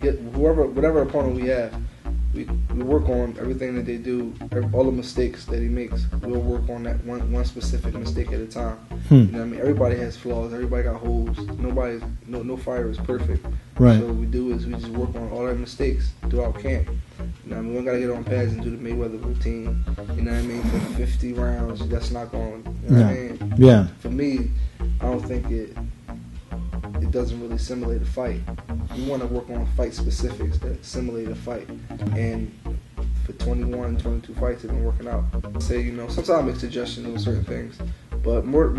get whatever opponent we have. We work on everything that they do, all the mistakes that he makes. We'll work on that one specific mistake at a time. You know what I mean? Everybody has flaws. Everybody got holes. No fighter is perfect. Right. So what we do is we just work on all our mistakes throughout camp. You know what I mean? We don't gotta get on pads and do the Mayweather routine. You know what I mean? For 50 rounds, that's not going. You know what I mean? Yeah. For me, I don't think it doesn't really simulate a fight. You want to work on fight specifics that simulate a fight. And for 21, 22 fights, it's been working out. Say, you know, sometimes I make suggestions on certain things, but more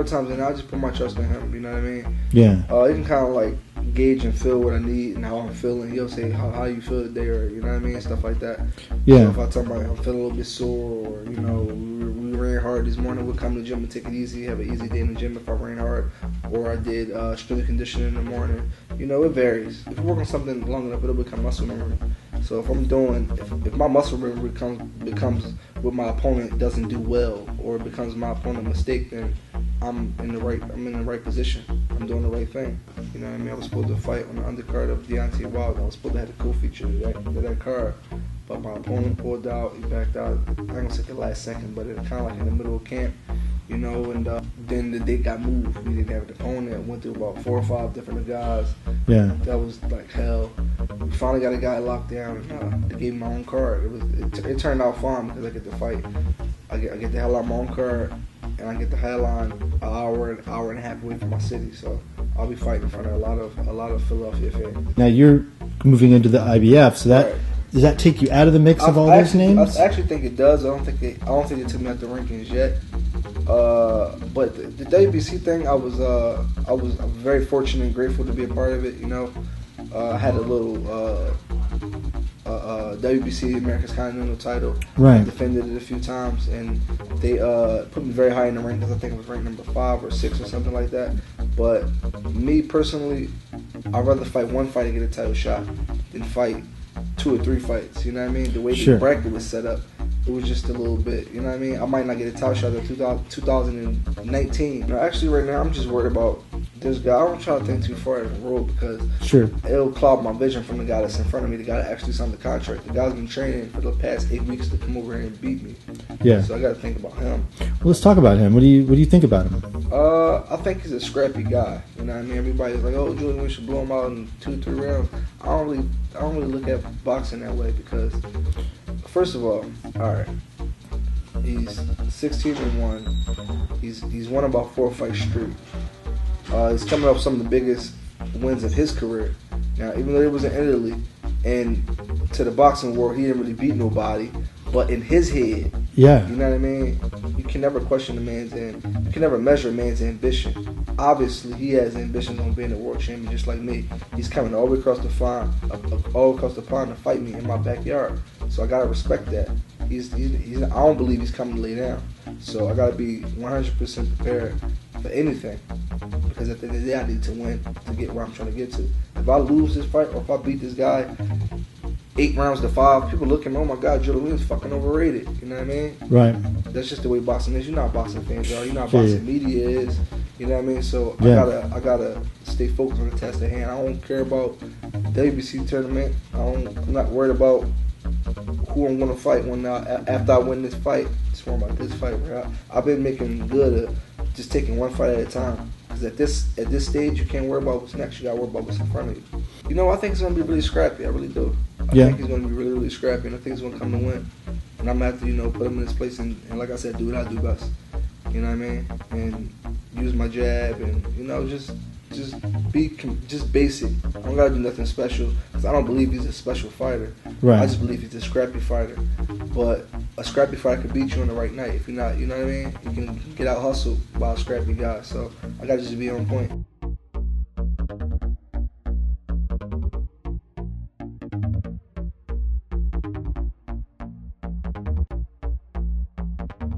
times than not, I just put my trust in him. You know what I mean? Yeah. You can kind of like gauge and feel what I need and how I'm feeling. He'll say how you feel today, or you know what I mean, stuff like that. Yeah. So if I tell him I'm feeling a little bit sore, or you know, we ran hard this morning, we'll come to the gym and take it easy, have an easy day in the gym if I ran hard, or I did strength conditioning in the morning. You know, it varies. If you work on something long enough, it'll become muscle memory. So if I'm doing, if my muscle memory becomes what my opponent doesn't do well, or it becomes my opponent's mistake, then I'm in the right position. I'm doing the right thing. You know what I mean? I was supposed to fight on the undercard of Deontay Wilder. I was supposed to have a co-feature to that card, but my opponent pulled out. He backed out. I ain't gonna say the last second, but it kind of like in the middle of camp, you know. And then the date got moved. We didn't have an opponent. I went through about 4 or 5 different guys. Yeah. That was like hell. We finally got a guy locked down, and they gave me my own card. It turned out fine because I get to fight. I get the hell out of my own card, and I get the headline an hour and a half away from my city. So I'll be fighting in front of a lot of Philadelphia fans. Now you're moving into the IBF, so that does that take you out of the mix of all those names? I actually think it took me out the rankings yet. But the WBC thing, I was very fortunate and grateful to be a part of it. You know, I had a little WBC America's Continental title. Right. I defended it a few times, and they put me very high in the rankings. I think it was ranked number 5 or 6 or something like that. But me personally, I'd rather fight one fight and get a title shot than fight 2 or 3 fights. You know what I mean? The way the bracket was set up, it was just a little bit. You know what I mean? I might not get a title shot until 2019. No, actually, right now, I'm just worried about this guy. I don't try to think too far down the road because it'll cloud my vision from the guy that's in front of me, the guy that actually signed the contract. The guy's been training for the past 8 weeks to come over here and beat me. Yeah. So I got to think about him. Well, let's talk about him. What do you think about him? I think he's a scrappy guy. You know what I mean? Everybody's like, "Oh, Julian, we should blow him out in 2 or 3 rounds." I don't really look at boxing that way because, first of all right, he's 16-1. He's won about 4 fights straight. He's coming off some of the biggest wins of his career. Now, even though it was in Italy, and to the boxing world, he didn't really beat nobody. But in his head, you know what I mean? You can never question a man's you can never measure a man's ambition. Obviously, he has ambitions on being a world champion, just like me. He's coming all the way across the pond to fight me in my backyard. So I gotta respect that. He's I don't believe he's coming to lay down. So I gotta be 100% prepared for anything, because at the end of the day, I need to win to get where I'm trying to get to. If I lose this fight, or if I beat this guy 8 rounds to 5, people look at me, "Oh my God, Julian's fucking overrated." You know what I mean? Right. That's just the way boxing is. You're not boxing fans, y'all. You're not boxing media is. You know what I mean? So I gotta stay focused on the task at hand. I don't care about the WBC tournament. I'm not worried about who I'm gonna fight after I win this fight. Just worry about this fight. I've been making good at just taking one fight at a time. Because at this stage, you can't worry about what's next. You gotta worry about what's in front of you. You know, I think it's gonna be really scrappy. I really do. I think he's gonna be really, really scrappy, and I think he's gonna come to win. And I'm gonna have to, put him in his place and like I said, do what I do best. You know what I mean? And use my jab and just basic. I don't gotta do nothing special because I don't believe he's a special fighter. Right. I just believe he's a scrappy fighter. But a scrappy fighter could beat you on the right night. If you're not, you know what I mean? You can get out hustled by a scrappy guy. So I gotta just be on point.